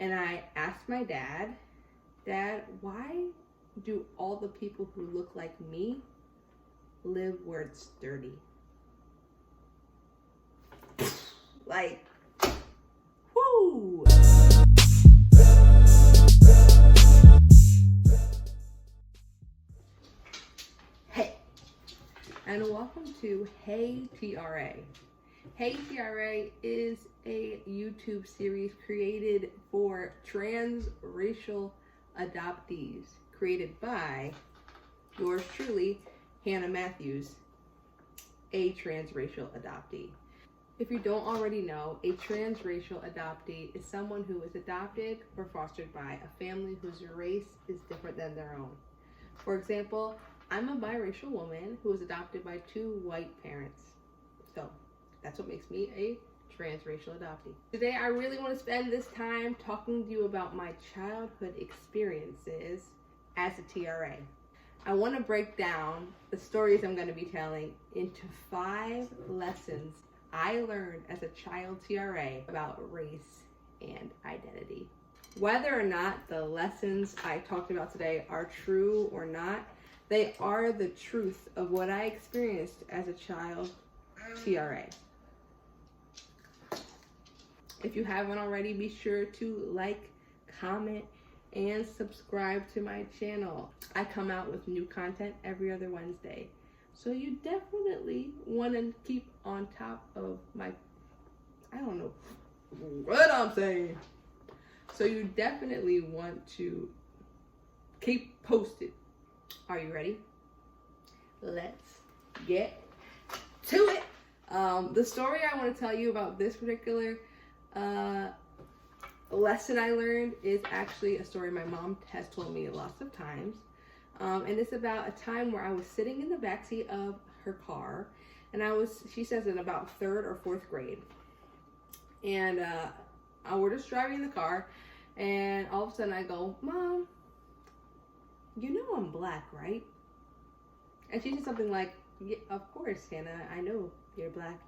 And I asked my dad, Dad, why do all the people who look like me live where it's dirty? Like, whoo! Hey, and welcome to Hey TRA. Hey TRA is a YouTube series created for transracial adoptees, created by yours truly, Hannah Matthews, a transracial adoptee. If you don't already know, a transracial adoptee is someone who is adopted or fostered by a family whose race is different than their own. For example, I'm a biracial woman who was adopted by two white parents. So that's what makes me a transracial adoptee. Today, I really want to spend this time talking to you about my childhood experiences as a TRA. I want to break down the stories I'm going to be telling into 5 lessons I learned as a child TRA about race and identity. Whether or not the lessons I talked about today are true or not, they are the truth of what I experienced as a child TRA. If you haven't already, be sure to like, comment, and subscribe to my channel. I come out with new content every other Wednesday. So you definitely want to keep on top of my, I don't know what I'm saying. So you definitely want to keep posted. Are you ready? Let's get to it. The story I want to tell you about this particular lesson I learned is actually a story my mom has told me lots of times. And it's about a time where I was sitting in the backseat of her car, and she says in about 3rd or 4th grade. And we're just driving the car, and all of a sudden I go, Mom, you know I'm black, right? And she said something like, yeah, of course, Hannah, I know you're black.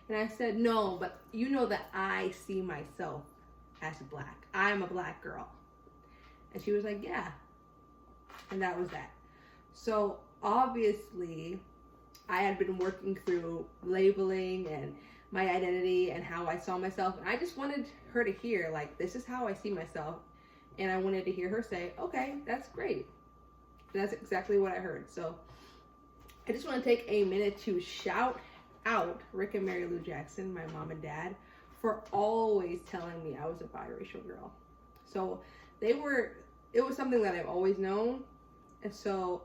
And I said, no, but you know that I see myself as black. I'm a black girl. And she was like, yeah. And that was that. So obviously, I had been working through labeling and my identity and how I saw myself. And I just wanted her to hear, like, this is how I see myself. And I wanted to hear her say, okay, that's great. And that's exactly what I heard. So I just want to take a minute to shout out Rick and Mary Lou Jackson, my mom and dad, for always telling me I was a biracial girl. So it was something that I've always known. And so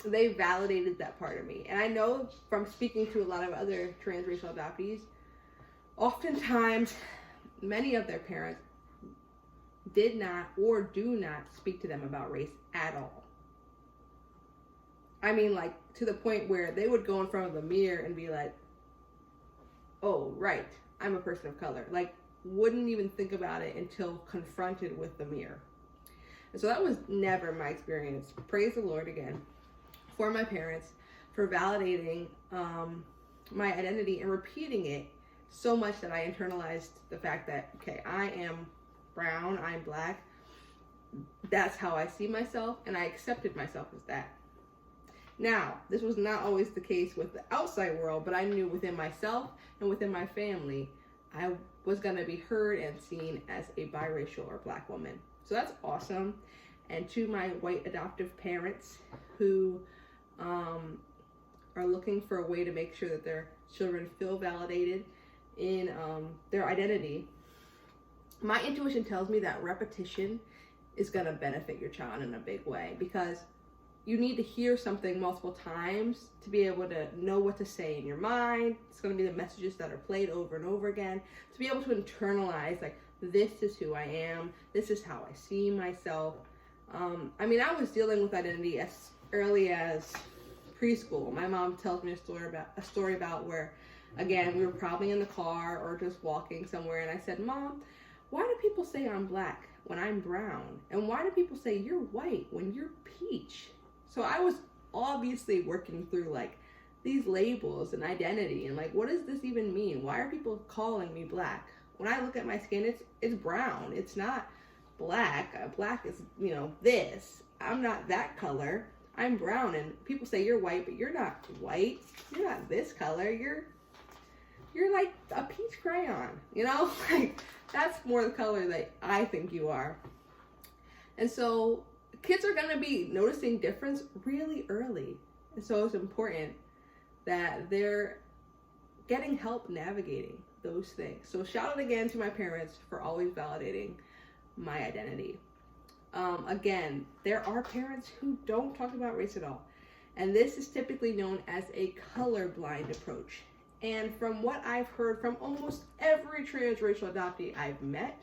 they validated that part of me. And I know from speaking to a lot of other transracial adoptees, oftentimes many of their parents did not or do not speak to them about race at all. I mean, like, to the point where they would go in front of the mirror and be like, oh, right, I'm a person of color. Like, wouldn't even think about it until confronted with the mirror. And so that was never my experience. Praise the Lord again for my parents for validating my identity and repeating it so much that I internalized the fact that, okay, I am brown, I'm black. That's how I see myself, and I accepted myself as that. Now, this was not always the case with the outside world, but I knew within myself and within my family, I was going to be heard and seen as a biracial or black woman. So that's awesome. And to my white adoptive parents who are looking for a way to make sure that their children feel validated in their identity, my intuition tells me that repetition is going to benefit your child in a big way, because you need to hear something multiple times to be able to know what to say in your mind. It's going to be the messages that are played over and over again, to be able to internalize, like, this is who I am, this is how I see myself. I mean, I was dealing with identity as early as preschool. My mom tells me a story about where, again, we were probably in the car or just walking somewhere, and I said, Mom, why do people say I'm black when I'm brown? And why do people say you're white when you're peach? So I was obviously working through, like, these labels and identity and, like, what does this even mean? Why are people calling me black When I look at my skin, it's brown. It's not black. Black is, this. I'm not that color. I'm brown, and people say you're white, but you're not white. You're not this color. You're like a peach crayon, like that's more the color that I think you are. And so kids are going to be noticing difference really early. And so it's important that they're getting help navigating those things. So shout out again to my parents for always validating my identity. Again, there are parents who don't talk about race at all. And this is typically known as a colorblind approach. And from what I've heard from almost every transracial adoptee I've met,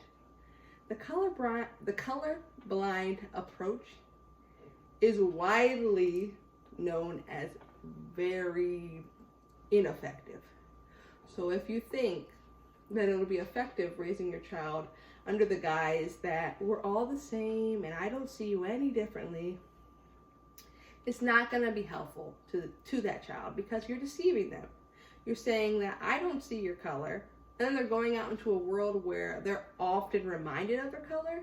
the colorblind approach is widely known as very ineffective. So if you think that it'll be effective raising your child under the guise that we're all the same and I don't see you any differently, it's not going to be helpful to that child, because you're deceiving them. You're saying that I don't see your color, and then they're going out into a world where they're often reminded of their color,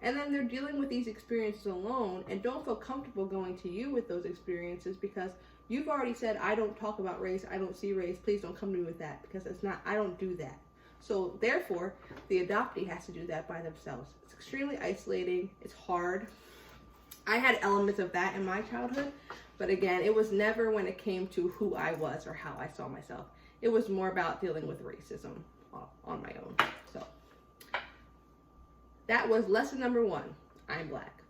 and then they're dealing with these experiences alone and don't feel comfortable going to you with those experiences because you've already said, I don't talk about race, I don't see race, please don't come to me with that, because I don't do that. So therefore, the adoptee has to do that by themselves. It's extremely isolating. It's hard. I had elements of that in my childhood, but again, it was never when it came to who I was or how I saw myself. It was more about dealing with racism on my own. So that was lesson number 1. I'm Black.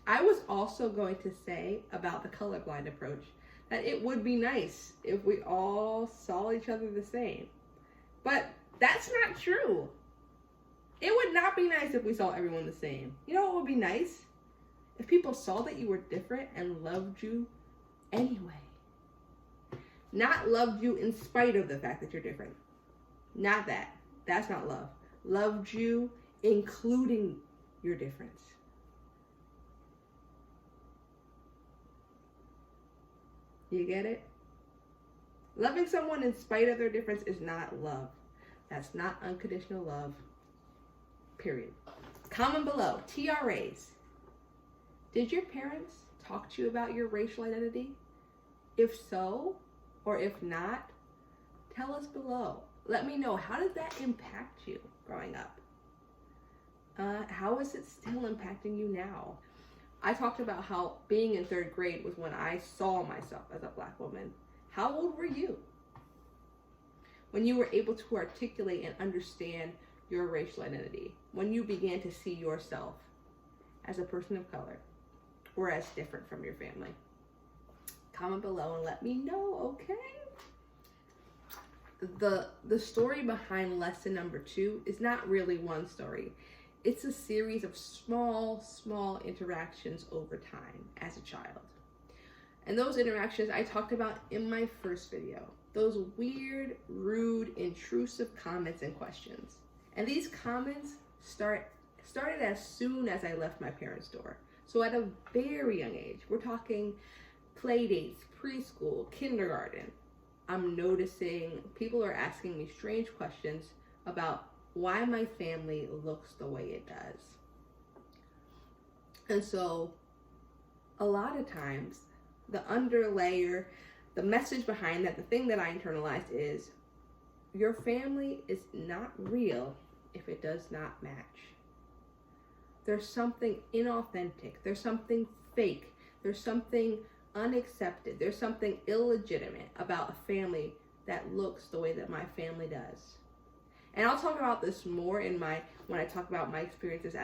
I was also going to say about the colorblind approach that it would be nice if we all saw each other the same. But that's not true. It would not be nice if we saw everyone the same. You know what would be nice? If people saw that you were different and loved you anyway. Not loved you in spite of the fact that you're different. Not that. That's not love. Loved you including your difference. You get it? Loving someone in spite of their difference is not love. That's not unconditional love. Period. Comment below. TRAs. Did your parents talk to you about your racial identity? If so, or if not, tell us below. Let me know, how did that impact you growing up? How is it still impacting you now? I talked about how being in 3rd grade was when I saw myself as a Black woman. How old were you when you were able to articulate and understand your racial identity? When you began to see yourself as a person of color or as different from your family? Comment below and let me know, okay? The story behind lesson number 2 is not really one story. It's a series of small interactions over time as a child. And those interactions I talked about in my first video. Those weird, rude, intrusive comments and questions. And these comments started as soon as I left my parents' door. So at a very young age, we're talking play dates, preschool, kindergarten. I'm noticing people are asking me strange questions about why my family looks the way it does. And so a lot of times, the underlayer, the message behind that, the thing that I internalized is, your family is not real if it does not match. There's something inauthentic. There's something fake. There's something unaccepted. There's something illegitimate about a family that looks the way that my family does. And I'll talk about this more when I talk about my experiences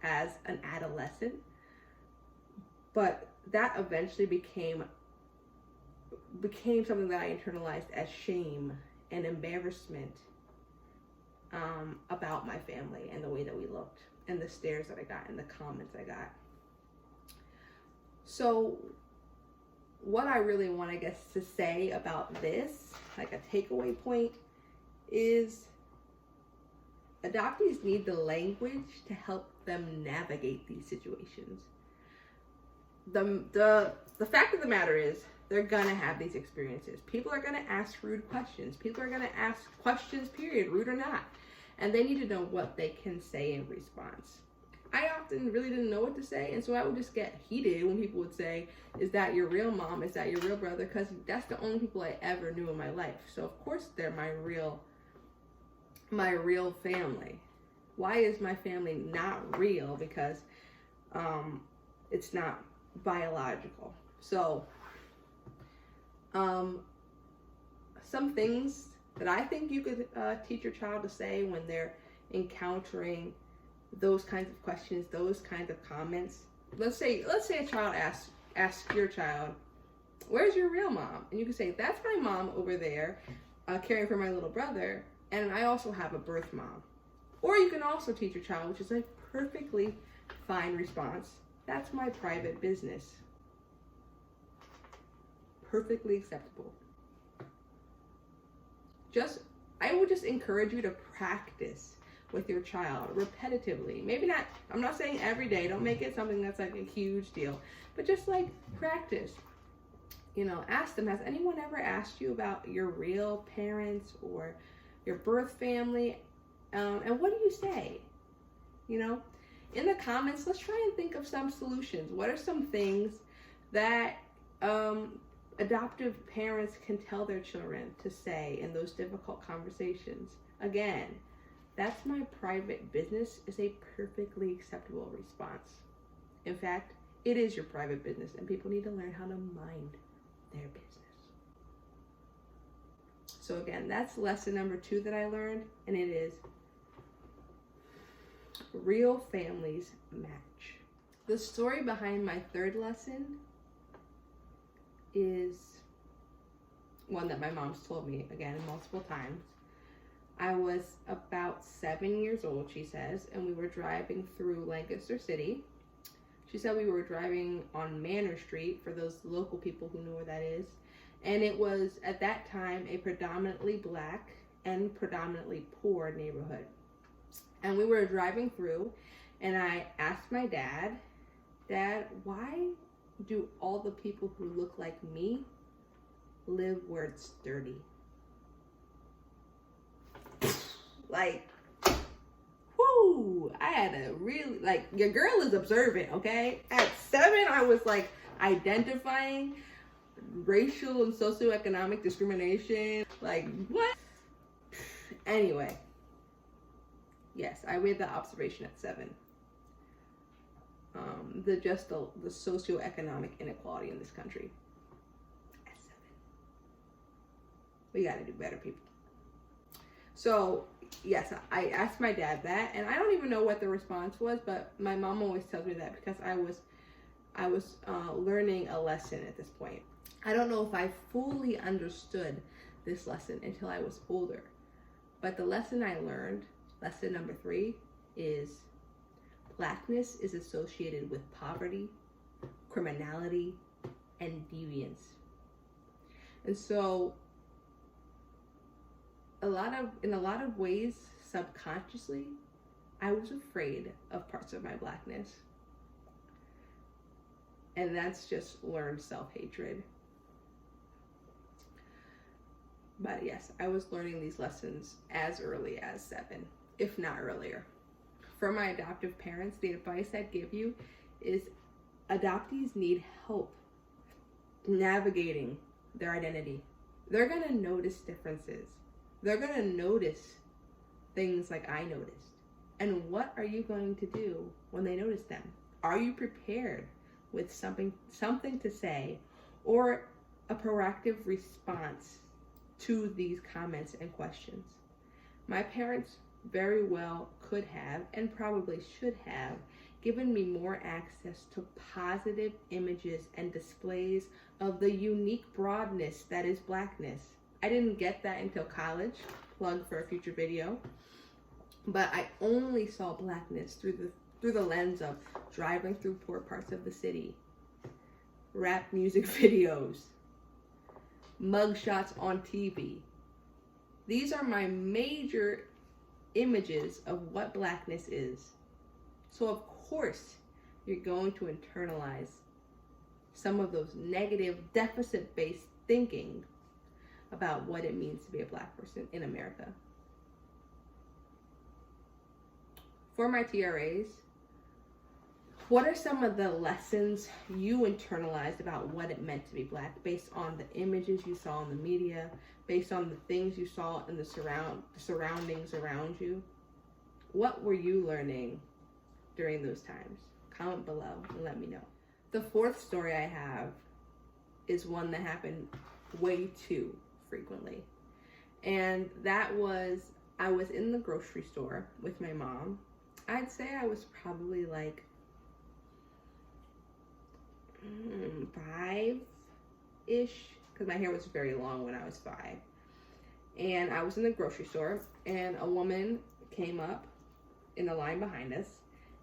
as an adolescent. But that eventually became something that I internalized as shame and embarrassment about my family and the way that we looked and the stares that I got and the comments I got. So what I really want, I guess, to say about this, like a takeaway point, is adoptees need the language to help them navigate these situations. the fact of the matter is, they're gonna have these experiences. People are gonna ask rude questions. People are gonna ask questions, period, rude or not. And they need to know what they can say in response. I often really didn't know what to say, and so I would just get heated when people would say, is that your real mom? Is that your real brother? Because that's the only people I ever knew in my life. So of course they're my real family. Why is my family not real? Because it's not biological. So some things that I think you could teach your child to say when they're encountering those kinds of questions, those kinds of comments. Let's say a child asks your child, where's your real mom? And you can say, that's my mom over there caring for my little brother, and I also have a birth mom. Or you can also teach your child, which is a perfectly fine response, that's my private business. Perfectly acceptable. I would just encourage you to practice with your child repetitively. Maybe not, I'm not saying every day, don't make it something that's like a huge deal, but just like practice. You know, ask them, has anyone ever asked you about your real parents or your birth family? And what do you say? You know, in the comments, let's try and think of some solutions. What are some things that adoptive parents can tell their children to say in those difficult conversations? Again, that's my private business is a perfectly acceptable response. In fact, it is your private business, and people need to learn how to mind their business. So again, that's lesson number 2 that I learned, and it is real families match. The story behind my 3rd lesson is one that my mom's told me, again, multiple times. I was about 7 years old, she says, and we were driving through Lancaster City. She said we were driving on Manor Street, for those local people who know where that is. And it was, at that time, a predominantly black and predominantly poor neighborhood. And we were driving through, and I asked my dad, Dad, why do all the people who look like me live where it's dirty? Like, whoo, I had to really, like, your girl is observant, okay? At 7, I was like identifying racial and socioeconomic discrimination. Like, what? Anyway, yes, I made that observation at 7. The socioeconomic inequality in this country. At 7. We gotta do better, people. So, yes, I asked my dad that, and I don't even know what the response was, but my mom always tells me that because I was learning a lesson at this point. I don't know if I fully understood this lesson until I was older, but the lesson I learned, lesson number 3, is Blackness is associated with poverty, criminality, and deviance. And so, in a lot of ways, subconsciously, I was afraid of parts of my Blackness. And that's just learned self-hatred. But yes, I was learning these lessons as early as 7, if not earlier. For my adoptive parents, the advice I'd give you is adoptees need help navigating their identity. They're going to notice differences. They're going to notice things like I noticed. And what are you going to do when they notice them? Are you prepared with something to say, or a proactive response to these comments and questions? My parents very well could have, and probably should have, given me more access to positive images and displays of the unique broadness that is Blackness. I didn't get that until college, plug for a future video, but I only saw Blackness through the lens of driving through poor parts of the city, rap music videos, mugshots on TV. These are my major images of what Blackness is. So of course you're going to internalize some of those negative deficit-based thinking about what it means to be a Black person in America. For my TRAs, what are some of the lessons you internalized about what it meant to be Black based on the images you saw in the media, based on the things you saw in the surroundings around you? What were you learning during those times? Comment below and let me know. The fourth story I have is one that happened way too frequently. And that was, I was in the grocery store with my mom. I'd say I was probably like 5-ish, because my hair was very long when I was 5. And I was in the grocery store, and a woman came up in the line behind us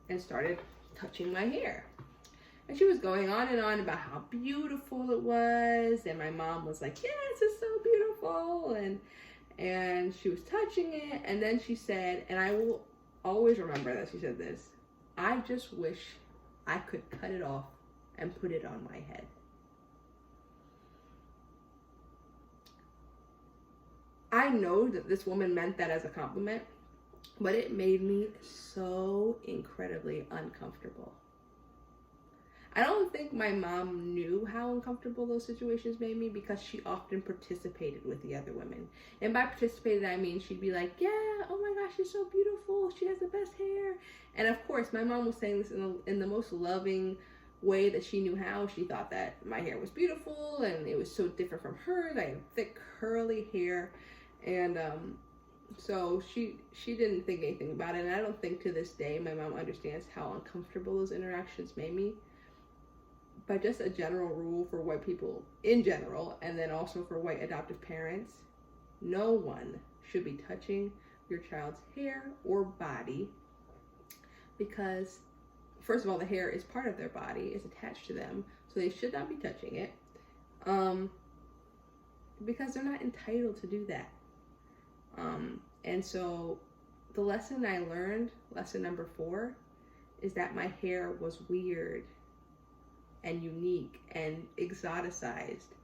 and started touching my hair. And she was going on and on about how beautiful it was, and my mom was like, yes, it's so beautiful, and she was touching it, and then she said, and I will always remember that she said this, I just wish I could cut it off and put it on my head. I know that this woman meant that as a compliment, but it made me so incredibly uncomfortable. I don't think my mom knew how uncomfortable those situations made me because she often participated with the other women. And by participated, I mean she'd be like, yeah, oh my gosh, she's so beautiful. She has the best hair. And of course, my mom was saying this in the most loving way that she knew how. She thought that my hair was beautiful and it was so different from hers. I had thick, curly hair. And so she didn't think anything about it. And I don't think to this day my mom understands how uncomfortable those interactions made me. But just a general rule for white people in general, and then also for white adoptive parents, no one should be touching your child's hair or body because, first of all, the hair is part of their body, it's attached to them, so they should not be touching it because they're not entitled to do that. And so the lesson I learned, lesson number 4, is that my hair was weird and unique and exoticized.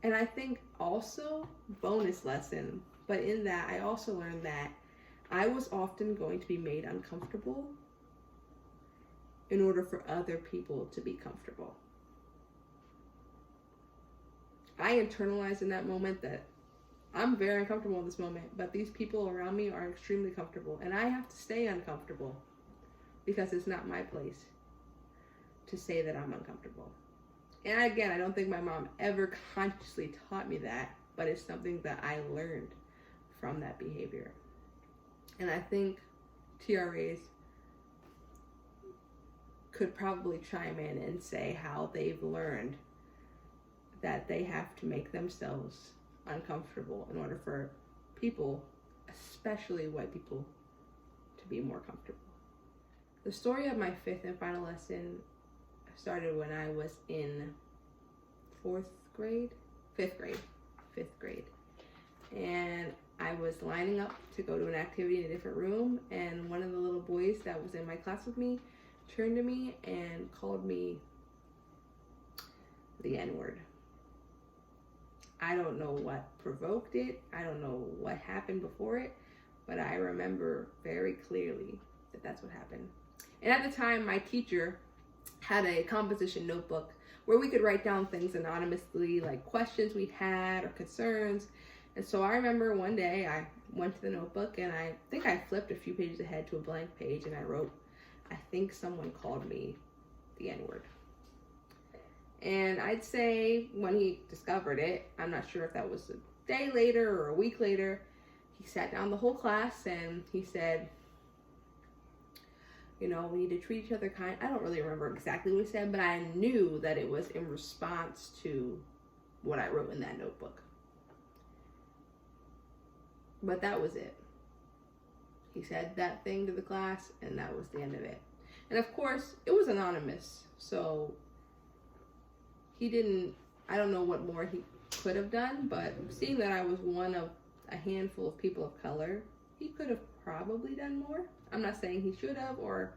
And I think also, bonus lesson, but in that I also learned that I was often going to be made uncomfortable in order for other people to be comfortable. I internalized in that moment that I'm very uncomfortable in this moment, but these people around me are extremely comfortable, and I have to stay uncomfortable because it's not my place to say that I'm uncomfortable. And again, I don't think my mom ever consciously taught me that, but it's something that I learned from that behavior. And I think TRAs could probably chime in and say how they've learned that they have to make themselves uncomfortable in order for people, especially white people, to be more comfortable. The story of my 5th and final lesson started when I was in 5th grade. And I was lining up to go to an activity in a different room, and one of the little boys that was in my class with me turned to me and called me the N-word. I don't know what provoked it. I don't know what happened before it, but I remember very clearly that that's what happened. And at the time, my teacher had a composition notebook where we could write down things anonymously, like questions we had or concerns. And so I remember one day I went to the notebook and I think I flipped a few pages ahead to a blank page and I wrote, I think someone called me the N-word. And I'd say when he discovered it, I'm not sure if that was a day later or a week later, he sat down the whole class and he said, you know, we need to treat each other kind. I don't really remember exactly what he said, but I knew that it was in response to what I wrote in that notebook. But that was it. He said that thing to the class and that was the end of it. And of course, it was anonymous, so he didn't, I don't know what more he could have done, but seeing that I was one of a handful of people of color, he could have probably done more. I'm not saying he should have or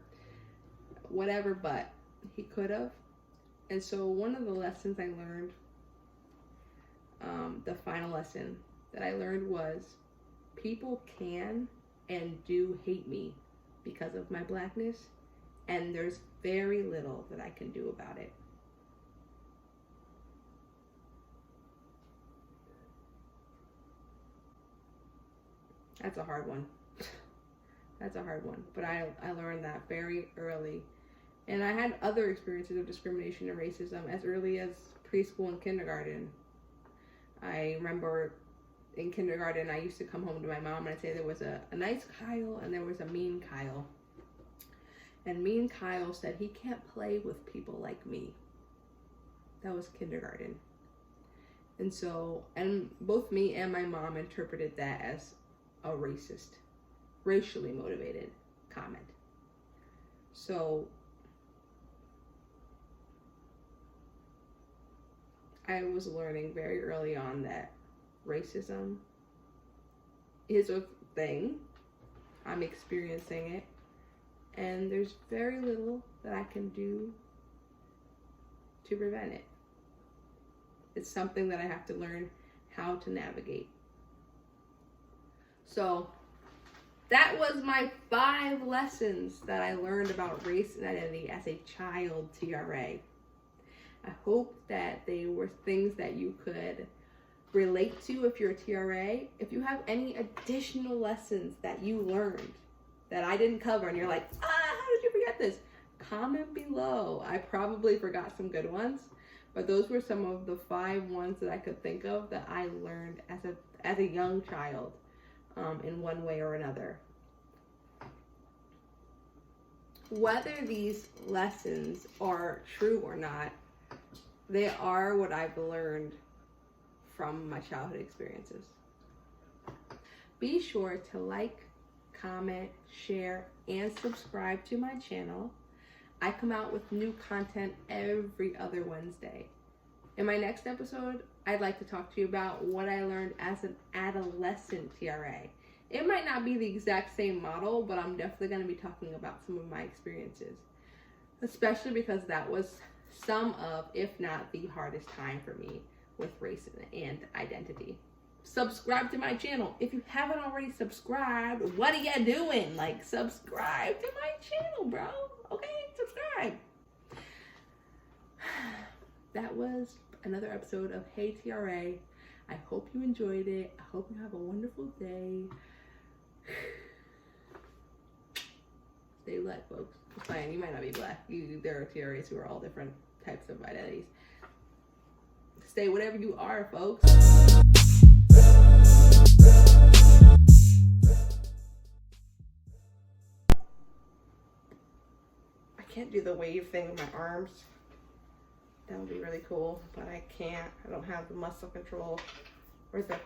whatever, but he could have. And so one of the lessons I learned, the final lesson that I learned was people can and do hate me because of my blackness, and there's very little that I can do about it. That's a hard one. That's a hard one. But I learned that very early. And I had other experiences of discrimination and racism as early as preschool and kindergarten. I remember in kindergarten, I used to come home to my mom and I'd say there was a nice Kyle and there was a mean Kyle. And mean Kyle said he can't play with people like me. That was kindergarten. And so, and both me and my mom interpreted that as a racist, racially motivated comment. So I was learning very early on that racism is a thing. I'm experiencing it. And there's very little that I can do to prevent it. It's something that I have to learn how to navigate. So that was my 5 lessons that I learned about race and identity as a child TRA. I hope that they were things that you could relate to if you're a TRA. If you have any additional lessons that you learned that I didn't cover and you're like, how did you forget this? Comment below. I probably forgot some good ones, but those were some of the 5 ones that I could think of that I learned as a young child in one way or another. Whether these lessons are true or not, they are what I've learned from my childhood experiences. Be sure to like, comment, share, and subscribe to my channel. I come out with new content every other Wednesday. In my next episode, I'd like to talk to you about what I learned as an adolescent TRA. It might not be the exact same model, but I'm definitely going to be talking about some of my experiences, especially because that was some of, if not the hardest time for me with race and identity. Subscribe to my channel. If you haven't already subscribed, what are you doing? Like, subscribe to my channel, bro. Okay, subscribe. That was another episode of Hey TRA. I hope you enjoyed it. I hope you have a wonderful day. Stay black, folks. It's fine. You might not be black. There are TRAs who are all different types of identities. Stay whatever you are, folks. I can't do the wave thing with my arms. That would be really cool, but I can't. I don't have the muscle control or the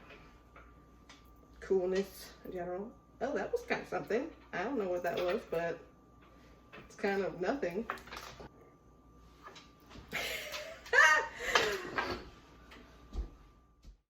coolness in general. Oh, that was kind of something. I don't know what that was, but it's kind of nothing.